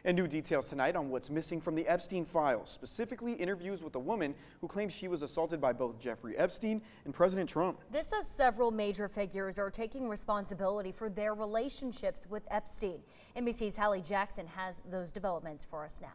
And new details tonight on what's missing from the Epstein files, specifically interviews with a woman who claims she was assaulted by both Jeffrey Epstein and President Trump. This says several major figures are taking responsibility for their relationships with Epstein. NBC's Hallie Jackson has those developments for us now.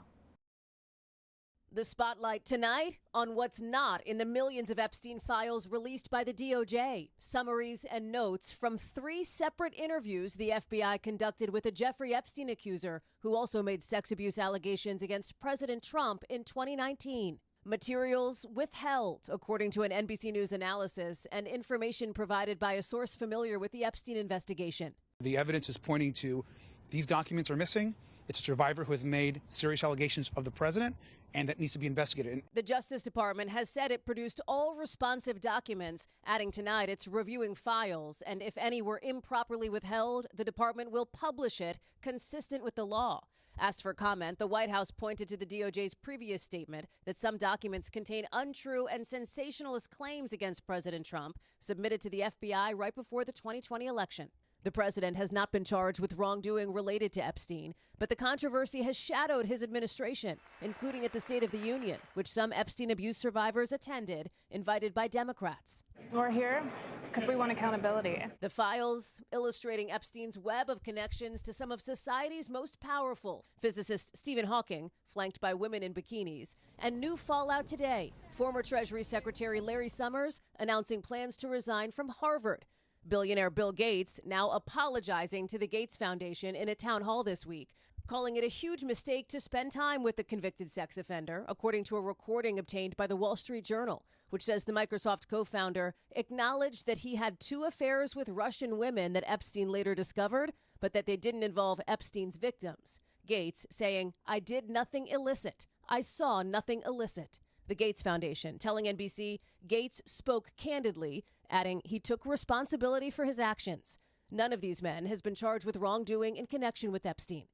The spotlight tonight on what's not in the millions of Epstein files released by the DOJ. Summaries and notes from 3 separate interviews the FBI conducted with a Jeffrey Epstein accuser who also made sex abuse allegations against President Trump in 2019. Materials withheld, according to an NBC News analysis, and information provided by a source familiar with the Epstein investigation. The evidence is pointing to these documents are missing. It's a survivor who has made serious allegations of the president, and that needs to be investigated. The Justice Department has said it produced all responsive documents, adding tonight it's reviewing files, and if any were improperly withheld, the department will publish it consistent with the law. Asked for comment, the White House pointed to the DOJ's previous statement that some documents contain untrue and sensationalist claims against President Trump submitted to the FBI right before the 2020 election. The president has not been charged with wrongdoing related to Epstein, but the controversy has shadowed his administration, including at the State of the Union, which some Epstein abuse survivors attended, invited by Democrats. We're here because we want accountability. The files illustrating Epstein's web of connections to some of society's most powerful, physicist Stephen Hawking, flanked by women in bikinis, and new fallout today. Former Treasury Secretary Larry Summers announcing plans to resign from Harvard. Billionaire Bill Gates now apologizing to the Gates Foundation in a town hall this week, calling it a huge mistake to spend time with the convicted sex offender, according to a recording obtained by the Wall Street Journal, which says the Microsoft co-founder acknowledged that he had 2 affairs with Russian women that Epstein later discovered, but that they didn't involve Epstein's victims. Gates saying, "I did nothing illicit. I saw nothing illicit." The Gates Foundation telling NBC Gates spoke candidly, adding he took responsibility for his actions. None of these men has been charged with wrongdoing in connection with Epstein.